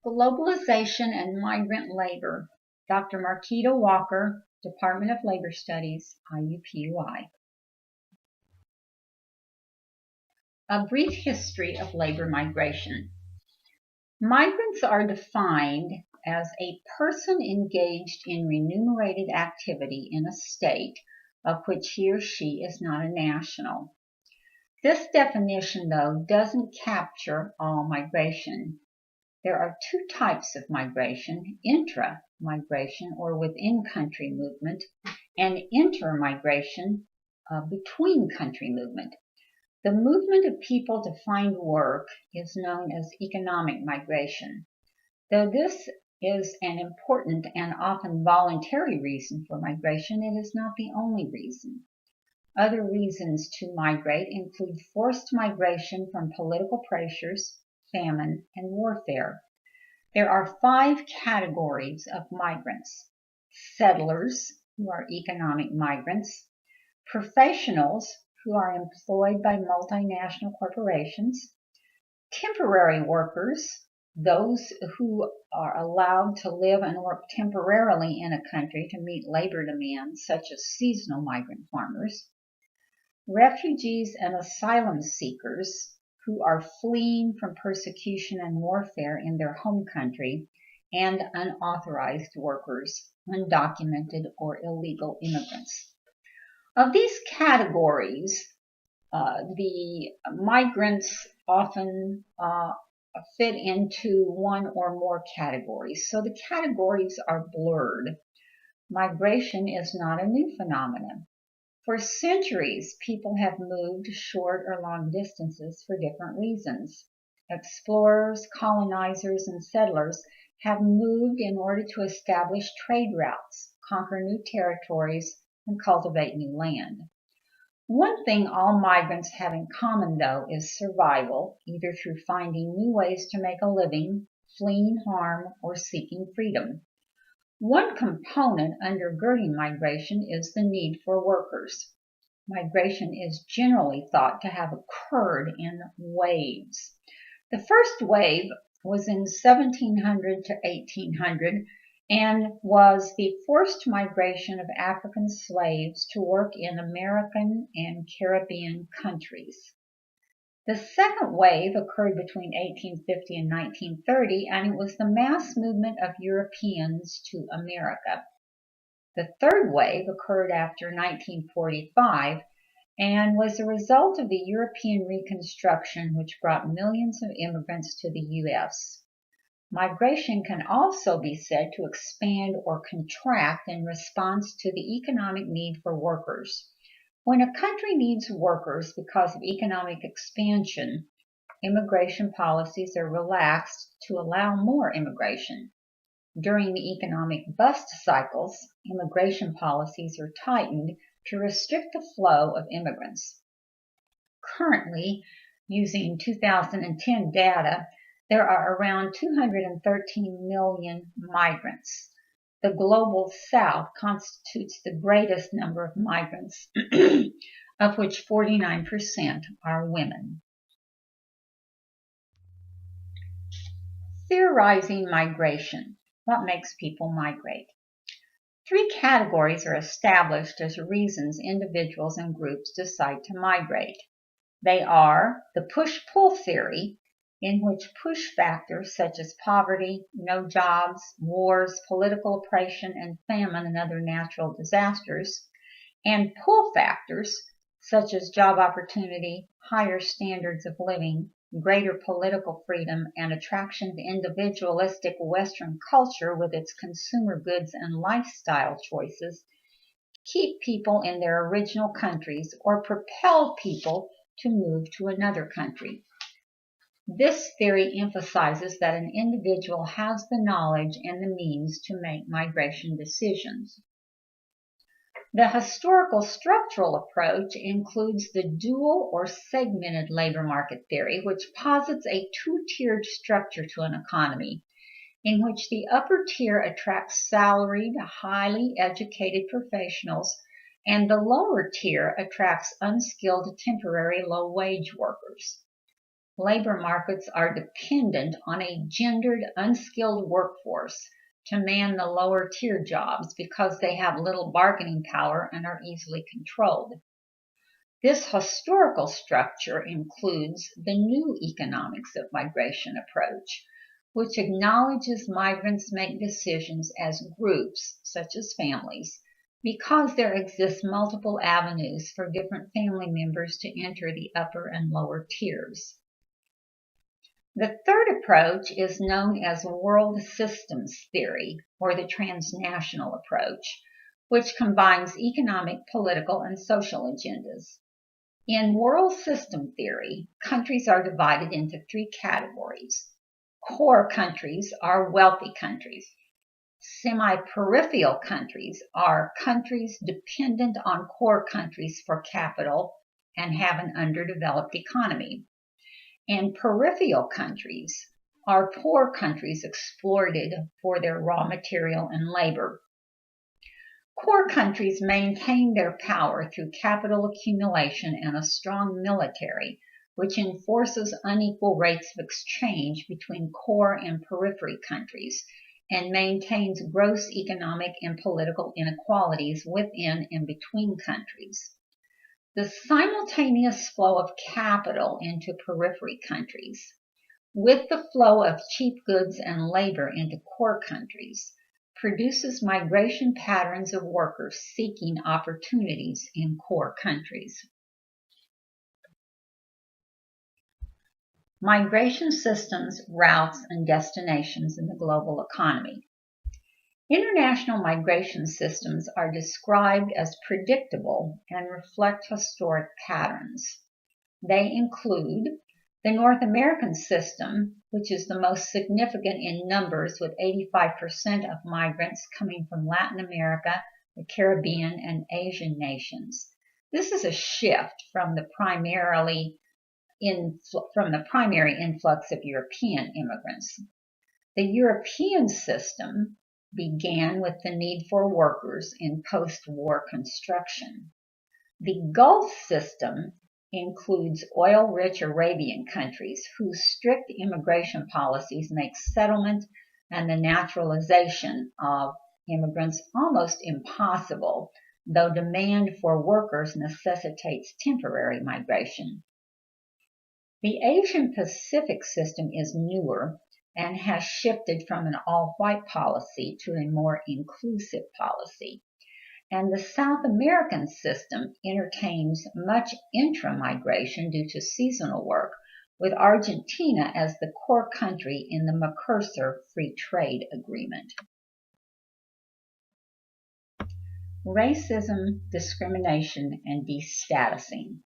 Globalization and Migrant Labor, Dr. Marquita Walker, Department of Labor Studies, IUPUI. A brief history of labor migration. Migrants are defined as a person engaged in remunerated activity in a state of which he or she is not a national. This definition, though, doesn't capture all migration. There are two types of migration: intra-migration or within-country movement, and inter-migration, between-country movement. The movement of people to find work is known as economic migration. Though this is an important and often voluntary reason for migration, it is not the only reason. Other reasons to migrate include forced migration from political pressures, famine, and warfare. There are 5 categories of migrants: settlers, who are economic migrants; professionals, who are employed by multinational corporations; temporary workers, those who are allowed to live and work temporarily in a country to meet labor demands, such as seasonal migrant farmers; refugees and asylum seekers, who are fleeing from persecution and warfare in their home country; and unauthorized workers, undocumented or illegal immigrants. Of these categories, the migrants often fit into one or more categories, so the categories are blurred. Migration is not a new phenomenon. For centuries, people have moved short or long distances for different reasons. Explorers, colonizers, and settlers have moved in order to establish trade routes, conquer new territories, and cultivate new land. One thing all migrants have in common, though, is survival, either through finding new ways to make a living, fleeing harm, or seeking freedom. One component undergirding migration is the need for workers. Migration is generally thought to have occurred in waves. The first wave was in 1700 to 1800 and was the forced migration of African slaves to work in American and Caribbean countries. The second wave occurred between 1850 and 1930, and it was the mass movement of Europeans to America. The third wave occurred after 1945 and was a result of the European Reconstruction, which brought millions of immigrants to the U.S. Migration can also be said to expand or contract in response to the economic need for workers. When a country needs workers because of economic expansion, immigration policies are relaxed to allow more immigration. During the economic bust cycles, immigration policies are tightened to restrict the flow of immigrants. Currently, using 2010 data, there are around 213 million migrants. The Global South constitutes the greatest number of migrants, of which 49% are women. Theorizing migration. What makes people migrate? 3 categories are established as reasons individuals and groups decide to migrate. They are the push-pull theory, in which push factors such as poverty, no jobs, wars, political oppression, and famine and other natural disasters, and pull factors such as job opportunity, higher standards of living, greater political freedom, and attraction to individualistic Western culture with its consumer goods and lifestyle choices, keep people in their original countries or propel people to move to another country. This theory emphasizes that an individual has the knowledge and the means to make migration decisions. The historical structural approach includes the dual or segmented labor market theory, which posits a 2-tiered structure to an economy, in which the upper tier attracts salaried, highly educated professionals, and the lower tier attracts unskilled, temporary, low-wage workers. labor markets are dependent on a gendered, unskilled workforce to man the lower tier jobs because they have little bargaining power and are easily controlled. This historical structure includes the new economics of migration approach, which acknowledges migrants make decisions as groups, such as families, because there exist multiple avenues for different family members to enter the upper and lower tiers. The third approach is known as world systems theory, or the transnational approach, which combines economic, political, and social agendas. In world system theory, countries are divided into three categories. Core countries are wealthy countries. Semi-peripheral countries are countries dependent on core countries for capital and have an underdeveloped economy. And peripheral countries are poor countries exploited for their raw material and labor. Core countries maintain their power through capital accumulation and a strong military, which enforces unequal rates of exchange between core and periphery countries, and maintains gross economic and political inequalities within and between countries. The simultaneous flow of capital into periphery countries, with the flow of cheap goods and labor into core countries, produces migration patterns of workers seeking opportunities in core countries. Migration systems, routes, and destinations in the global economy. International migration systems are described as predictable and reflect historic patterns. They include the North American system, which is the most significant in numbers, with 85% of migrants coming from Latin America, the Caribbean, and Asian nations. This is a shift from the primary influx of European immigrants. The European system began with the need for workers in post-war construction. The Gulf system includes oil-rich Arabian countries whose strict immigration policies make settlement and the naturalization of immigrants almost impossible, though demand for workers necessitates temporary migration. The Asian Pacific system is newer and has shifted from an all-white policy to a more inclusive policy. And the South American system entertains much intra-migration due to seasonal work, with Argentina as the core country in the Mercosur Free Trade Agreement. Racism, discrimination, and destatusing.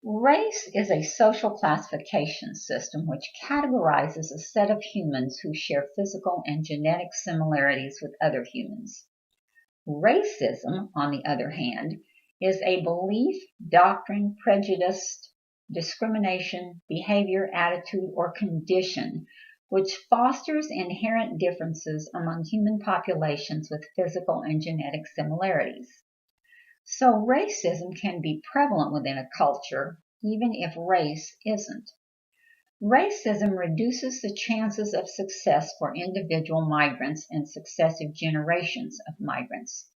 Race is a social classification system which categorizes a set of humans who share physical and genetic similarities with other humans. Racism, on the other hand, is a belief, doctrine, prejudice, discrimination, behavior, attitude, or condition which fosters inherent differences among human populations with physical and genetic similarities. So racism can be prevalent within a culture, even if race isn't. Racism reduces the chances of success for individual migrants and successive generations of migrants.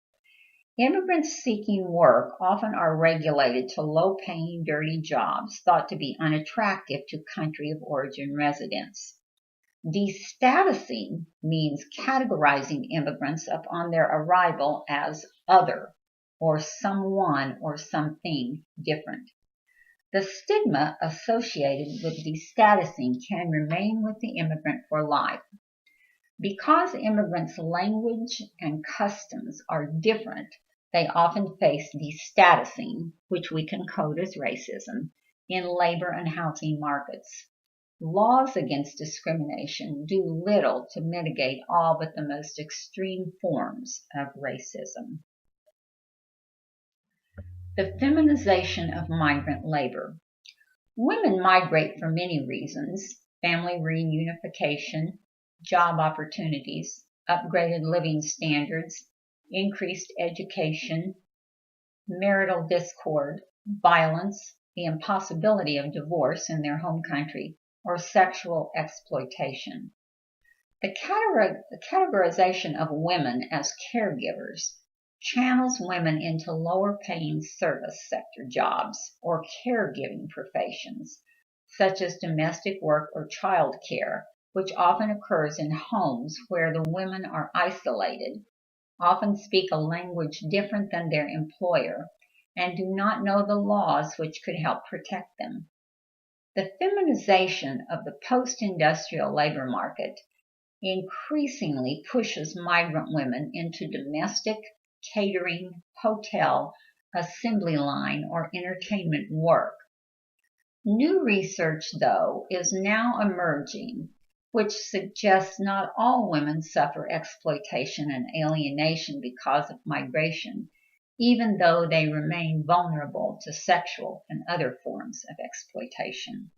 Immigrants seeking work often are regulated to low-paying, dirty jobs thought to be unattractive to country of origin residents. Destatusing means categorizing immigrants upon their arrival as other, or someone or something different. The stigma associated with destatusing can remain with the immigrant for life. Because immigrants' language and customs are different, they often face destatusing, which we can code as racism, in labor and housing markets. Laws against discrimination do little to mitigate all but the most extreme forms of racism. The feminization of migrant labor. Women migrate for many reasons: family reunification, job opportunities, upgraded living standards, increased education, marital discord, violence, the impossibility of divorce in their home country, or sexual exploitation. The categorization of women as caregivers channels women into lower paying service sector jobs or caregiving professions, such as domestic work or child care, which often occurs in homes where the women are isolated, often speak a language different than their employer, and do not know the laws which could help protect them. The feminization of the post-industrial labor market increasingly pushes migrant women into domestic, catering, hotel, assembly line, or entertainment work. New research, though, is now emerging which suggests not all women suffer exploitation and alienation because of migration, even though they remain vulnerable to sexual and other forms of exploitation.